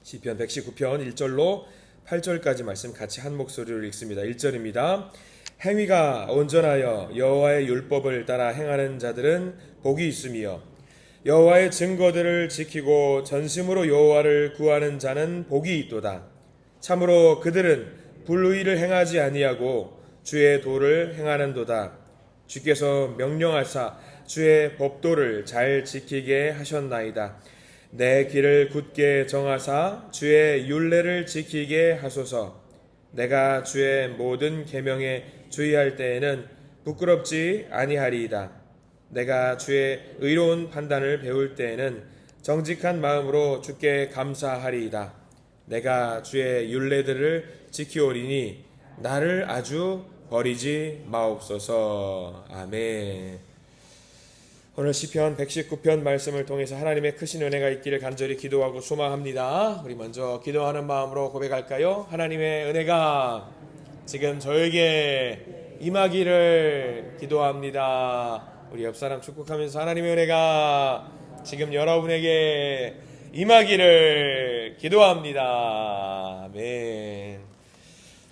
시편 119편 1절로 8절까지 말씀 같이 한 목소리로 읽습니다. 1절입니다. 행위가 온전하여 여호와의 율법을 따라 행하는 자들은 복이 있으며 여호와의 증거들을 지키고 전심으로 여호와를 구하는 자는 복이 있도다. 참으로 그들은 불의를 행하지 아니하고 주의 도를 행하는도다. 주께서 명령하사 주의 법도를 잘 지키게 하셨나이다. 내 길을 굳게 정하사 주의 율례를 지키게 하소서. 내가 주의 모든 계명에 주의할 때에는 부끄럽지 아니하리이다. 내가 주의 의로운 판단을 배울 때에는 정직한 마음으로 주께 감사하리이다. 내가 주의 율례들을 지키오리니 나를 아주 버리지 마옵소서. 아멘. 오늘 시편 119편 말씀을 통해서 하나님의 크신 은혜가 있기를 간절히 기도하고 소망합니다. 우리 먼저 기도하는 마음으로 고백할까요? 하나님의 은혜가 지금 저에게 임하기를 기도합니다. 우리 옆사람 축복하면서 하나님의 은혜가 지금 여러분에게 임하기를 기도합니다. 아멘.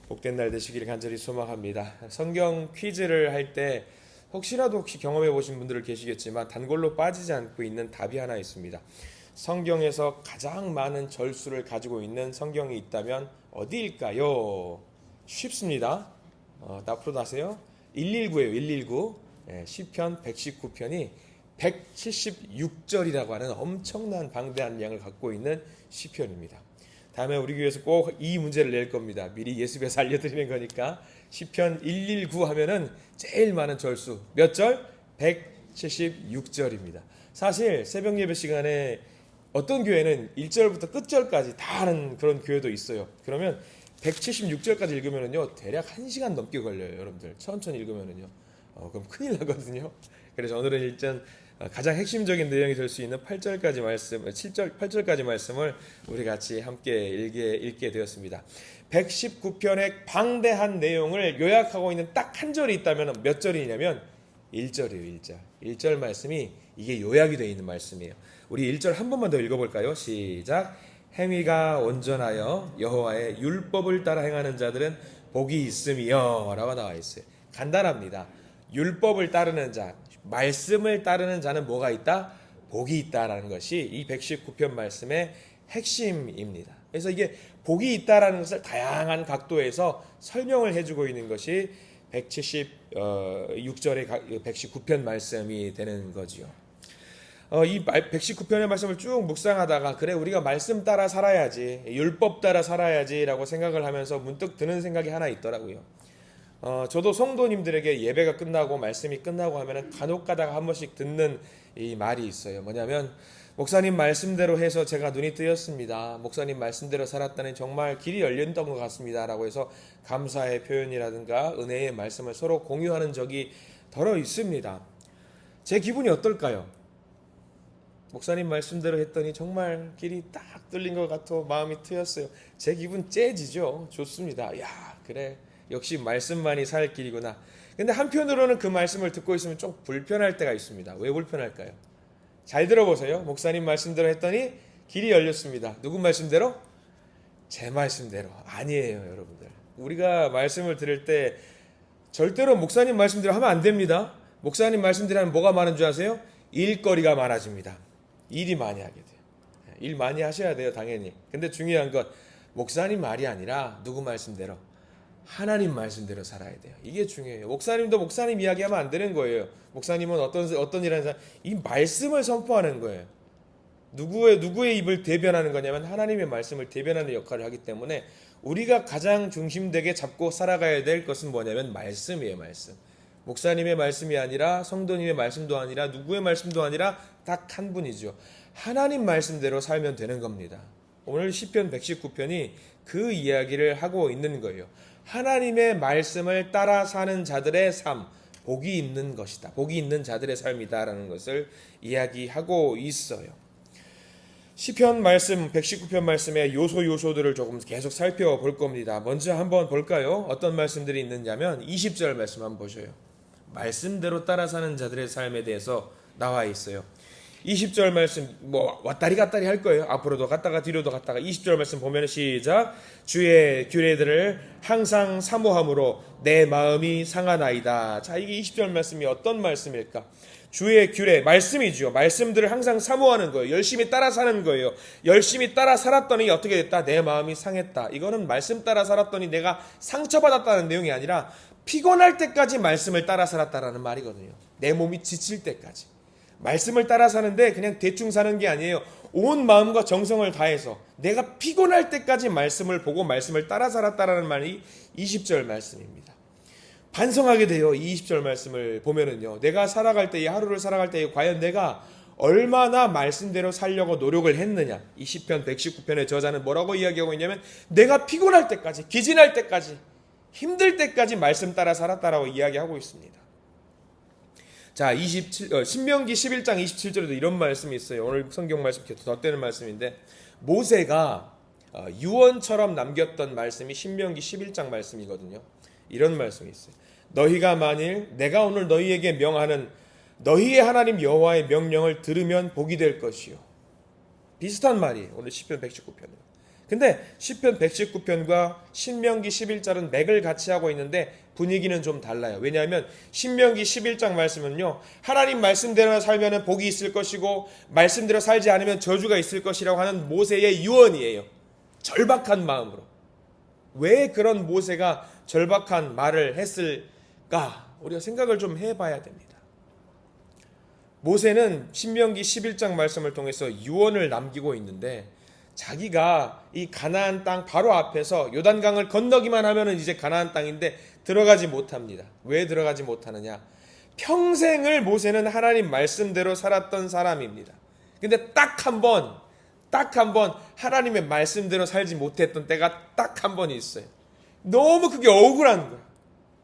복된 날 되시기를 간절히 소망합니다. 성경 퀴즈를 할 때 혹시 경험해 보신 분들은 계시겠지만 단골로 빠지지 않고 있는 답이 하나 있습니다. 성경에서 가장 많은 절수를 가지고 있는 성경이 있다면 어디일까요? 쉽습니다. 앞으로 나세요. 119예요. 119. 시편 119편이 176절이라고 하는 엄청난 방대한 양을 갖고 있는 시편입니다. 다음에 우리 교회에서 꼭 이 문제를 낼 겁니다. 미리 예수께서 알려드리는 거니까. 시편 119 하면은 제일 많은 절수 몇 절? 176절입니다. 사실 새벽 예배 시간에 어떤 교회는 1절부터 끝절까지 다 하는 그런 교회도 있어요. 그러면 176절까지 읽으면은요 대략 1시간 넘게 걸려요. 여러분들 천천히 읽으면은요 그럼 큰일 나거든요. 그래서 오늘은 일단 가장 핵심적인 내용이 될 수 있는 8절까지 말씀, 8절까지 말씀을 우리 같이 함께 읽게 되었습니다. 119편의 방대한 내용을 요약하고 있는 딱 한 절이 있다면 몇 절이냐면 1절이에요. 1절. 1절 말씀이 이게 요약이 되어 있는 말씀이에요. 우리 1절 한 번만 더 읽어볼까요? 시작. 행위가 온전하여 여호와의 율법을 따라 행하는 자들은 복이 있으며 라고 나와 있어요. 간단합니다. 율법을 따르는 자, 말씀을 따르는 자는 뭐가 있다? 복이 있다라는 것이 이 119편 말씀의 핵심입니다. 그래서 이게 복이 있다라는 것을 다양한 각도에서 설명을 해주고 있는 것이 176절의 119편 말씀이 되는 거지요. 이 119편의 말씀을 쭉 묵상하다가 그래 우리가 말씀 따라 살아야지, 율법 따라 살아야지라고 생각을 하면서 문득 드는 생각이 하나 있더라고요. 저도 성도님들에게 예배가 끝나고 말씀이 끝나고 하면은 간혹 가다가 한 번씩 듣는 이 말이 있어요. 뭐냐면 목사님 말씀대로 해서 제가 눈이 뜨였습니다. 목사님 말씀대로 살았다니 정말 길이 열렸던 것 같습니다. 라고 해서 감사의 표현이라든가 은혜의 말씀을 서로 공유하는 적이 더러 있습니다. 제 기분이 어떨까요? 목사님 말씀대로 했더니 정말 길이 딱 뚫린 것 같아 마음이 트였어요. 제 기분 째지죠. 좋습니다. 야 그래 역시 말씀만이 살 길이구나. 근데 한편으로는 그 말씀을 듣고 있으면 좀 불편할 때가 있습니다. 왜 불편할까요? 잘 들어보세요. 목사님 말씀대로 했더니 길이 열렸습니다. 누구 말씀대로? 제 말씀대로. 아니에요, 여러분들. 우리가 말씀을 들을 때 절대로 목사님 말씀대로 하면 안 됩니다. 목사님 말씀대로 하면 뭐가 많은 줄 아세요? 일거리가 많아집니다. 일이 많이 하게 돼요. 일 많이 하셔야 돼요, 당연히. 근데 중요한 건 목사님 말이 아니라 누구 말씀대로? 하나님 말씀대로 살아야 돼요. 이게 중요해요. 목사님도 목사님 이야기하면 안 되는 거예요. 목사님은 어떤 일하는 사람, 이 말씀을 선포하는 거예요. 누구의 입을 대변하는 거냐면 하나님의 말씀을 대변하는 역할을 하기 때문에 우리가 가장 중심되게 잡고 살아가야 될 것은 뭐냐면 말씀이에요. 말씀. 목사님의 말씀이 아니라 성도님의 말씀도 아니라 누구의 말씀도 아니라 딱 한 분이죠. 하나님 말씀대로 살면 되는 겁니다. 오늘 시편 119편이 그 이야기를 하고 있는 거예요. 하나님의 말씀을 따라 사는 자들의 삶, 복이 있는 것이다. 복이 있는 자들의 삶이다라는 것을 이야기하고 있어요. 시편 말씀, 119편 말씀의 요소들을 조금 계속 살펴볼 겁니다. 먼저 한번 볼까요? 어떤 말씀들이 있느냐면 20절 말씀 한번 보셔요. 말씀대로 따라 사는 자들의 삶에 대해서 나와 있어요. 20절 말씀 뭐 왔다리 갔다리 할 거예요. 앞으로도 갔다가 뒤로도 갔다가 20절 말씀 보면 시작. 주의 규례들을 항상 사모함으로 내 마음이 상하나이다. 자, 이게 20절 말씀이 어떤 말씀일까? 주의 규례, 말씀이죠. 말씀들을 항상 사모하는 거예요. 열심히 따라 사는 거예요. 열심히 따라 살았더니 어떻게 됐다? 내 마음이 상했다. 이거는 말씀 따라 살았더니 내가 상처받았다는 내용이 아니라 피곤할 때까지 말씀을 따라 살았다라는 말이거든요. 내 몸이 지칠 때까지. 말씀을 따라 사는데 그냥 대충 사는 게 아니에요. 온 마음과 정성을 다해서 내가 피곤할 때까지 말씀을 보고 말씀을 따라 살았다라는 말이 20절 말씀입니다. 반성하게 돼요. 이 20절 말씀을 보면은요. 내가 살아갈 때, 이 하루를 살아갈 때 과연 내가 얼마나 말씀대로 살려고 노력을 했느냐. 이 시편 119편의 저자는 뭐라고 이야기하고 있냐면 내가 피곤할 때까지, 기진할 때까지, 힘들 때까지 말씀 따라 살았다라고 이야기하고 있습니다. 자, 신명기 11장 27절에도 이런 말씀이 있어요. 오늘 성경 말씀 이렇게 덧대는 말씀인데 모세가 유언처럼 남겼던 말씀이 신명기 11장 말씀이거든요. 이런 말씀이 있어요. 너희가 만일 내가 오늘 너희에게 명하는 너희의 하나님 여호와의 명령을 들으면 복이 될 것이요. 비슷한 말이에요. 오늘 시편 119편은. 근데 시편 119편과 신명기 11장은 맥을 같이 하고 있는데 분위기는 좀 달라요. 왜냐하면 신명기 11장 말씀은요. 하나님 말씀대로 살면 복이 있을 것이고 말씀대로 살지 않으면 저주가 있을 것이라고 하는 모세의 유언이에요. 절박한 마음으로. 왜 그런 모세가 절박한 말을 했을까? 우리가 생각을 좀 해봐야 됩니다. 모세는 신명기 11장 말씀을 통해서 유언을 남기고 있는데 자기가 이 가나안 땅 바로 앞에서 요단강을 건너기만 하면은 이제 가나안 땅인데 들어가지 못합니다. 왜 들어가지 못하느냐? 평생을 모세는 하나님 말씀대로 살았던 사람입니다. 근데 딱 한 번 하나님의 말씀대로 살지 못했던 때가 딱 한 번 있어요. 너무 그게 억울한 거예요.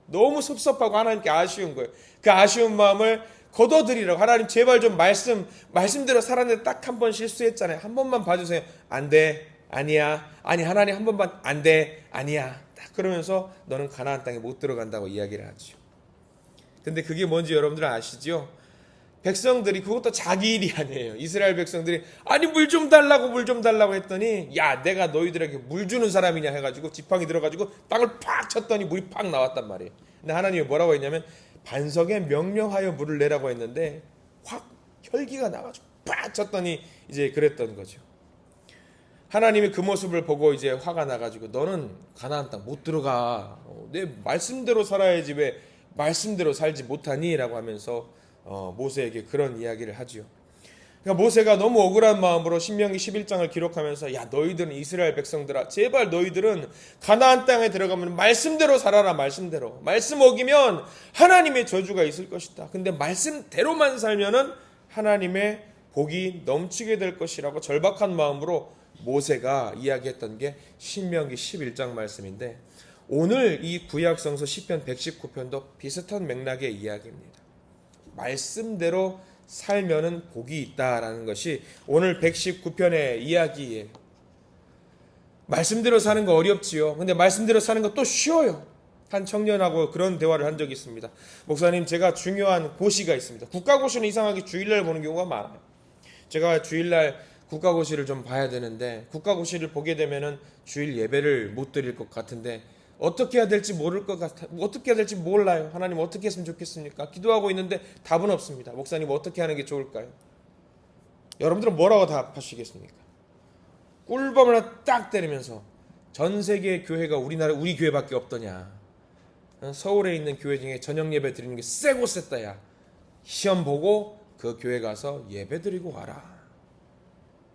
너무 섭섭하고 하나님께 아쉬운 거예요. 그 아쉬운 마음을 거둬들이라고 하나님 제발 좀 말씀대로 살았는데 딱 한 번 실수했잖아요. 한 번만 봐주세요. 안 돼. 아니야. 아니 하나님 한 번만 안 돼. 아니야. 딱 그러면서 너는 가나안 땅에 못 들어간다고 이야기를 하죠. 근데 그게 뭔지 여러분들 아시죠? 백성들이 그것도 자기 일이 아니에요. 이스라엘 백성들이 아니 물 좀 달라고 했더니 야 내가 너희들에게 물 주는 사람이냐 해가지고 지팡이 들어가지고 땅을 팍 쳤더니 물이 팍 나왔단 말이에요. 근데 하나님이 뭐라고 했냐면 반석에 명령하여 물을 내라고 했는데 확 혈기가 나가지고 팍 쳤더니 이제 그랬던 거죠. 하나님이 그 모습을 보고 이제 화가 나가지고 너는 가나안 땅 못 들어가. 내 말씀대로 살아야지 왜 말씀대로 살지 못하니? 라고 하면서 모세에게 그런 이야기를 하지요. 그러니까 모세가 너무 억울한 마음으로 신명기 11장을 기록하면서 야 너희들은 이스라엘 백성들아 제발 너희들은 가나안 땅에 들어가면 말씀대로 살아라. 말씀대로 말씀 어기면 하나님의 저주가 있을 것이다. 근데 말씀대로만 살면은 하나님의 복이 넘치게 될 것이라고 절박한 마음으로 모세가 이야기했던 게 신명기 11장 말씀인데 오늘 이 구약성서 시편 119편도 비슷한 맥락의 이야기입니다. 말씀대로 살면은 복이 있다라는 것이 오늘 119편의 이야기예요. 말씀대로 사는 거 어렵지요. 근데 말씀대로 사는 거 또 쉬워요. 한 청년하고 그런 대화를 한 적이 있습니다. 목사님 제가 중요한 고시가 있습니다. 국가고시는 이상하게 주일날 보는 경우가 많아요. 제가 주일날 국가고시를 좀 봐야 되는데 국가고시를 보게 되면은 주일 예배를 못 드릴 것 같은데 어떻게 해야 될지 모를 것 같아. 어떻게 해야 될지 몰라요. 하나님 어떻게 했으면 좋겠습니까? 기도하고 있는데 답은 없습니다. 목사님 어떻게 하는 게 좋을까요? 여러분들은 뭐라고 답하시겠습니까? 꿀밤을 하나 딱 때리면서 전 세계의 교회가 우리 교회밖에 없더냐. 서울에 있는 교회 중에 저녁 예배 드리는 게 세고 셌다야. 시험 보고 그 교회 가서 예배 드리고 와라.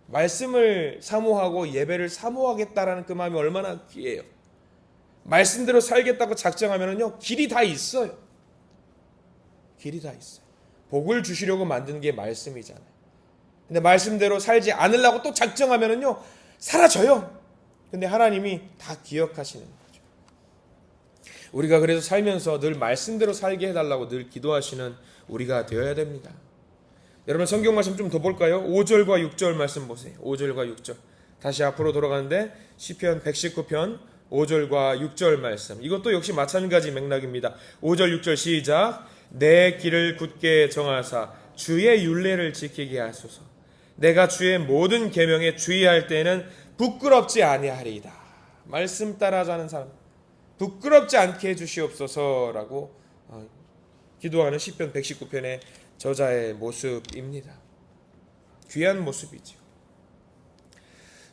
말씀을 사모하고 예배를 사모하겠다라는 그 마음이 얼마나 귀해요. 말씀대로 살겠다고 작정하면은요 길이 다 있어요. 길이 다 있어요. 복을 주시려고 만든 게 말씀이잖아요. 근데 말씀대로 살지 않으려고 또 작정하면은요 사라져요. 근데 하나님이 다 기억하시는 거죠. 우리가 그래서 살면서 늘 말씀대로 살게 해달라고 늘 기도하시는 우리가 되어야 됩니다. 여러분 성경 말씀 좀 더 볼까요? 5절과 6절 말씀 보세요. 5절과 6절. 다시 앞으로 돌아가는데 시편 119편 5절과 6절 말씀. 이것도 역시 마찬가지 맥락입니다. 5절 6절 시작. 내 길을 굳게 정하사 주의 율례를 지키게 하소서. 내가 주의 모든 계명에 주의할 때에는 부끄럽지 아니하리이다. 말씀 따라 사는 사람 부끄럽지 않게 해주시옵소서라고 기도하는 시편 119편의 저자의 모습입니다. 귀한 모습이죠.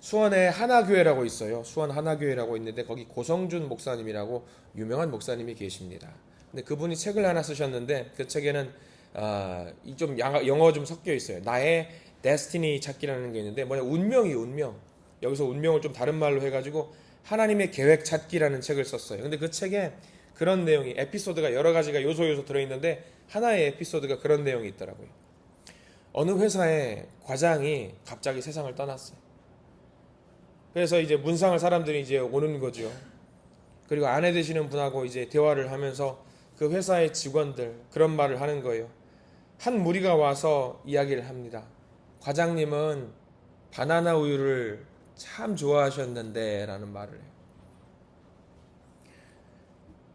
수원에 하나교회라고 있어요. 수원 하나교회라고 있는데 거기 고성준 목사님이라고 유명한 목사님이 계십니다. 근데 그분이 책을 하나 쓰셨는데 그 책에는 좀 영어 좀 섞여 있어요. 나의 데스티니 찾기라는 게 있는데 뭐냐 운명이 운명. 여기서 운명을 좀 다른 말로 해가지고 하나님의 계획 찾기라는 책을 썼어요. 근데 그 책에 그런 내용이 에피소드가 여러 가지가 요소 들어있는데 하나의 에피소드가 그런 내용이 있더라고요. 어느 회사의 과장이 갑자기 세상을 떠났어요. 그래서 이제 문상을 사람들이 이제 오는 거죠. 그리고 아내 되시는 분하고 이제 대화를 하면서 그 회사의 직원들 그런 말을 하는 거예요. 한 무리가 와서 이야기를 합니다. 과장님은 바나나 우유를 참 좋아하셨는데 라는 말을 해요.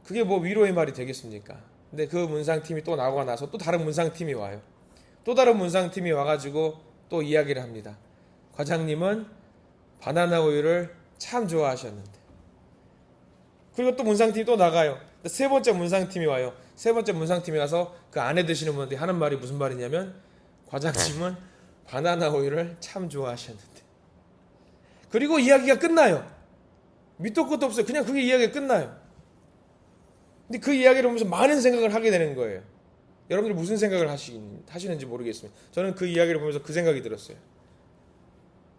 그게 뭐 위로의 말이 되겠습니까? 근데 그 문상팀이 또 나오고 나서 또 다른 문상팀이 와요. 또 다른 문상팀이 와가지고 또 이야기를 합니다. 과장님은 바나나 우유를 참 좋아하셨는데. 그리고 또 문상팀이 또 나가요. 세 번째 문상팀이 와요. 세 번째 문상팀이 와서 그 아내 되시는 분한테 하는 말이 무슨 말이냐면 과장님은 바나나 우유를 참 좋아하셨는데. 그리고 이야기가 끝나요. 밑도 끝도 없어요. 그냥 그게 이야기가 끝나요. 근데 그 이야기를 보면서 많은 생각을 하게 되는 거예요. 여러분들이 무슨 생각을 하시는지 모르겠습니다. 저는 그 이야기를 보면서 그 생각이 들었어요.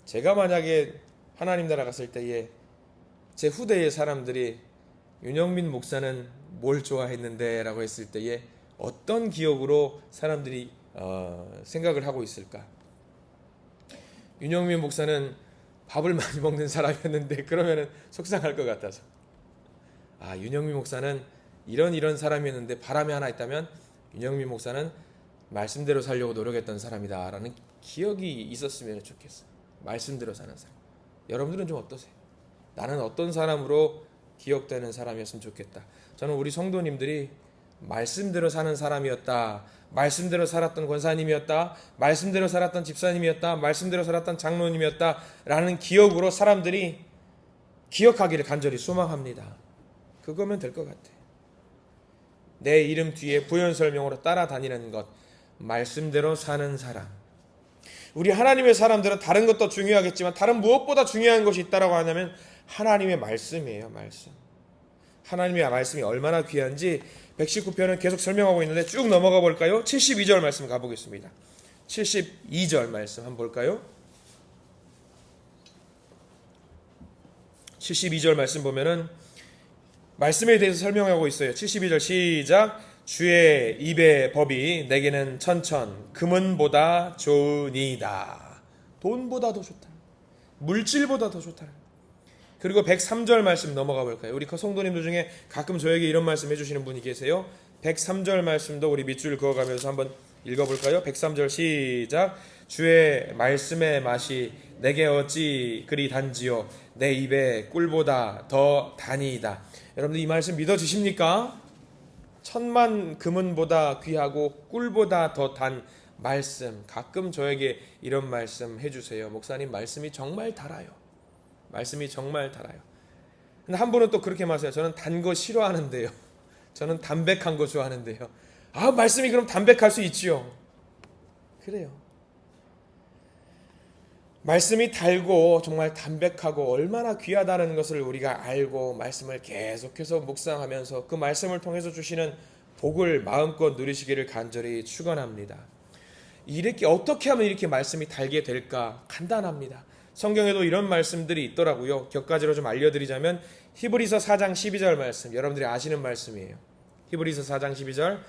제가 만약에 하나님 나라 갔을 때에 제 후대의 사람들이 윤영민 목사는 뭘 좋아했는데 라고 했을 때에 어떤 기억으로 사람들이 생각을 하고 있을까? 윤영민 목사는 밥을 많이 먹는 사람이었는데 그러면은 속상할 것 같아서 윤영민 목사는 이런 사람이었는데 바람이 하나 있다면 윤영민 목사는 말씀대로 살려고 노력했던 사람이다 라는 기억이 있었으면 좋겠어요. 말씀대로 사는 사람. 여러분들은 좀 어떠세요? 나는 어떤 사람으로 기억되는 사람이었으면 좋겠다. 저는 우리 성도님들이 말씀대로 사는 사람이었다. 말씀대로 살았던 권사님이었다. 말씀대로 살았던 집사님이었다. 말씀대로 살았던 장로님이었다. 라는 기억으로 사람들이 기억하기를 간절히 소망합니다. 그거면 될 것 같아요. 내 이름 뒤에 부연설명으로 따라다니는 것. 말씀대로 사는 사람. 우리 하나님의 사람들은 다른 것도 중요하겠지만 다른 무엇보다 중요한 것이 있다고 하냐면 하나님의 말씀이에요. 말씀. 하나님의 말씀이 얼마나 귀한지 119편은 계속 설명하고 있는데 쭉 넘어가 볼까요? 72절 말씀 가보겠습니다. 72절 말씀 한번 볼까요? 72절 말씀 보면은 말씀에 대해서 설명하고 있어요. 72절 시작. 주의 입의 법이 내게는 천천 금은보다 좋으니이다. 돈보다 더 좋다. 물질보다 더 좋다. 그리고 103절 말씀 넘어가 볼까요? 우리 성도님들 중에 가끔 저에게 이런 말씀 해주시는 분이 계세요. 103절 말씀도 우리 밑줄 그어가면서 한번 읽어볼까요? 103절 시작. 주의 말씀의 맛이 내게 어찌 그리 단지요 내 입에 꿀보다 더 다니이다. 여러분들 이 말씀 믿어지십니까? 천만 금은보다 귀하고 꿀보다 더 단 말씀. 가끔 저에게 이런 말씀 해주세요. 목사님 말씀이 정말 달아요. 말씀이 정말 달아요. 근데 한 분은 또 그렇게 말해요. 저는 단 거 싫어하는데요. 저는 담백한 거 좋아하는데요. 말씀이 그럼 담백할 수 있지요. 그래요. 말씀이 달고 정말 담백하고 얼마나 귀하다는 것을 우리가 알고 말씀을 계속해서 묵상하면서 그 말씀을 통해서 주시는 복을 마음껏 누리시기를 간절히 축원합니다. 이렇게 어떻게 하면 이렇게 말씀이 달게 될까? 간단합니다. 성경에도 이런 말씀들이 있더라고요. 몇 가지로 좀 알려드리자면 히브리서 4장 12절 말씀, 여러분들이 아시는 말씀이에요. 히브리서 4장 12절.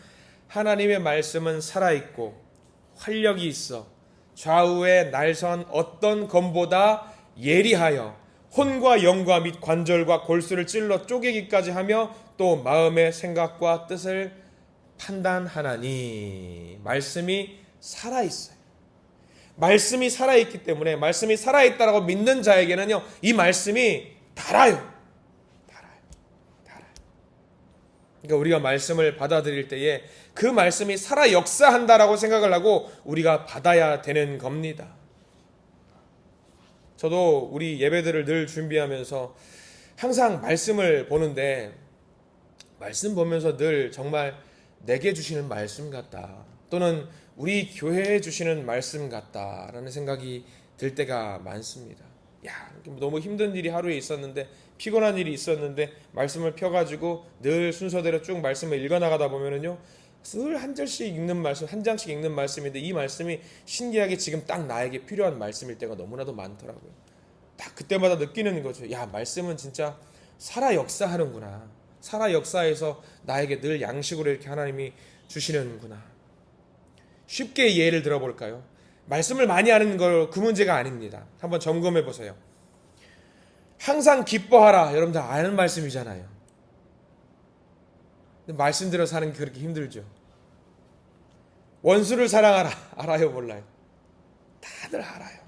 하나님의 말씀은 살아있고 활력이 있어 좌우의 날선 어떤 검보다 예리하여 혼과 영과 및 관절과 골수를 찔러 쪼개기까지 하며 또 마음의 생각과 뜻을 판단하나니. 말씀이 살아있어요. 말씀이 살아있기 때문에 말씀이 살아있다라고 믿는 자에게는요, 이 말씀이 달아요. 그러니까 우리가 말씀을 받아들일 때에 그 말씀이 살아 역사한다라고 생각을 하고 우리가 받아야 되는 겁니다. 저도 우리 예배들을 늘 준비하면서 항상 말씀을 보는데 말씀 보면서 늘 정말 내게 주시는 말씀 같다, 또는 우리 교회에 주시는 말씀 같다라는 생각이 들 때가 많습니다. 너무 힘든 일이 하루에 있었는데, 피곤한 일이 있었는데 말씀을 펴가지고 늘 순서대로 쭉 말씀을 읽어나가다 보면은요, 늘 한 절씩 읽는 말씀, 한 장씩 읽는 말씀인데 이 말씀이 신기하게 지금 딱 나에게 필요한 말씀일 때가 너무나도 많더라고요. 딱 그때마다 느끼는 거죠. 말씀은 진짜 살아 역사하는구나. 살아 역사해서 나에게 늘 양식으로 이렇게 하나님이 주시는구나. 쉽게 예를 들어볼까요? 말씀을 많이 하는 거 그 문제가 아닙니다. 한번 점검해 보세요. 항상 기뻐하라, 여러분들 아는 말씀이잖아요. 근데 말씀대로 사는 게 그렇게 힘들죠. 원수를 사랑하라, 알아요 몰라요? 다들 알아요.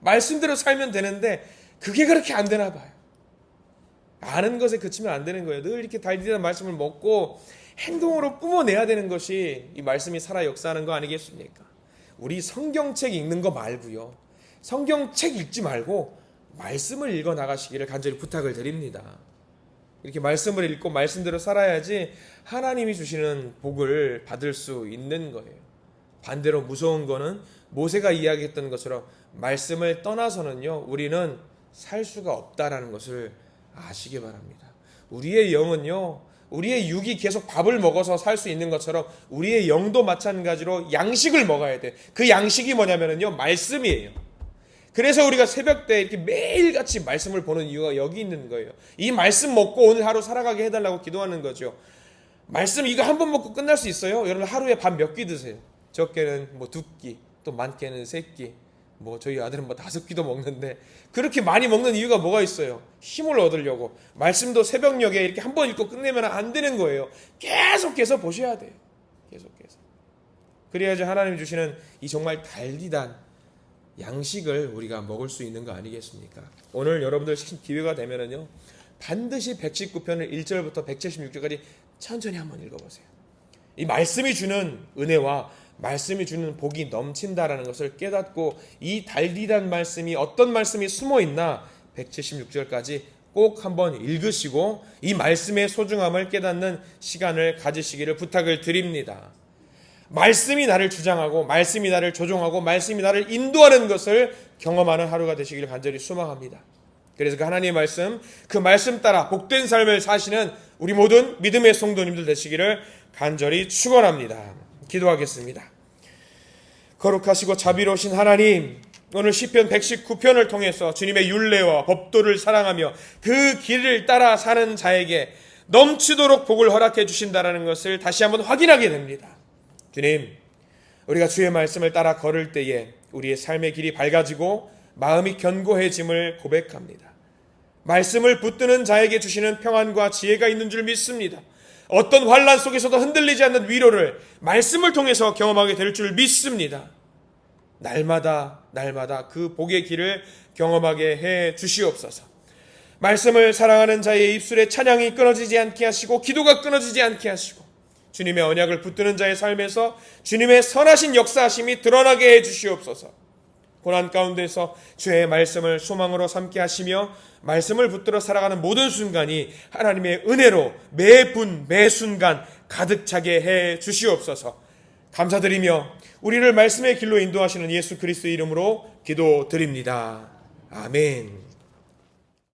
말씀대로 살면 되는데 그게 그렇게 안 되나 봐요. 아는 것에 그치면 안 되는 거예요. 늘 이렇게 달디란 말씀을 먹고 행동으로 뿜어내야 되는 것이 이 말씀이 살아 역사하는 거 아니겠습니까? 우리 성경책 읽는 거 말고요, 성경책 읽지 말고 말씀을 읽어 나가시기를 간절히 부탁을 드립니다. 이렇게 말씀을 읽고 말씀대로 살아야지 하나님이 주시는 복을 받을 수 있는 거예요. 반대로 무서운 거는 모세가 이야기했던 것처럼 말씀을 떠나서는요, 우리는 살 수가 없다라는 것을 아시기 바랍니다. 우리의 영은요, 우리의 육이 계속 밥을 먹어서 살 수 있는 것처럼 우리의 영도 마찬가지로 양식을 먹어야 돼. 그 양식이 뭐냐면요, 말씀이에요. 그래서 우리가 새벽 때 이렇게 매일같이 말씀을 보는 이유가 여기 있는 거예요. 이 말씀 먹고 오늘 하루 살아가게 해달라고 기도하는 거죠. 말씀 이거 한 번 먹고 끝날 수 있어요? 여러분 하루에 밥 몇 끼 드세요? 적게는 2끼, 또 많게는 3끼, 저희 아들은 5끼도 먹는데, 그렇게 많이 먹는 이유가 뭐가 있어요? 힘을 얻으려고. 말씀도 새벽녘에 이렇게 한 번 읽고 끝내면 안 되는 거예요. 계속해서 보셔야 돼요. 계속해서. 그래야지 하나님이 주시는 이 정말 달디단 양식을 우리가 먹을 수 있는 거 아니겠습니까? 오늘 여러분들 기회가 되면은요, 반드시 119편을 1절부터 176절까지 천천히 한번 읽어보세요. 이 말씀이 주는 은혜와 말씀이 주는 복이 넘친다라는 것을 깨닫고, 이 달디단 말씀이 어떤 말씀이 숨어 있나 176절까지 꼭 한번 읽으시고 이 말씀의 소중함을 깨닫는 시간을 가지시기를 부탁을 드립니다. 말씀이 나를 주장하고 말씀이 나를 조종하고 말씀이 나를 인도하는 것을 경험하는 하루가 되시기를 간절히 소망합니다. 그래서 그 하나님의 말씀, 그 말씀 따라 복된 삶을 사시는 우리 모든 믿음의 성도님들 되시기를 간절히 축원합니다. 기도하겠습니다. 거룩하시고 자비로우신 하나님, 오늘 시편 119편을 통해서 주님의 율례와 법도를 사랑하며 그 길을 따라 사는 자에게 넘치도록 복을 허락해 주신다는 것을 다시 한번 확인하게 됩니다. 주님, 우리가 주의 말씀을 따라 걸을 때에 우리의 삶의 길이 밝아지고 마음이 견고해짐을 고백합니다. 말씀을 붙드는 자에게 주시는 평안과 지혜가 있는 줄 믿습니다. 어떤 환난 속에서도 흔들리지 않는 위로를 말씀을 통해서 경험하게 될 줄 믿습니다. 날마다 그 복의 길을 경험하게 해 주시옵소서. 말씀을 사랑하는 자의 입술에 찬양이 끊어지지 않게 하시고 기도가 끊어지지 않게 하시고 주님의 언약을 붙드는 자의 삶에서 주님의 선하신 역사하심이 드러나게 해 주시옵소서. 고난 가운데서 주의 말씀을 소망으로 삼게 하시며 말씀을 붙들어 살아가는 모든 순간이 하나님의 은혜로 매분 매순간 가득 차게 해 주시옵소서. 감사드리며 우리를 말씀의 길로 인도하시는 예수 그리스도의 이름으로 기도드립니다. 아멘.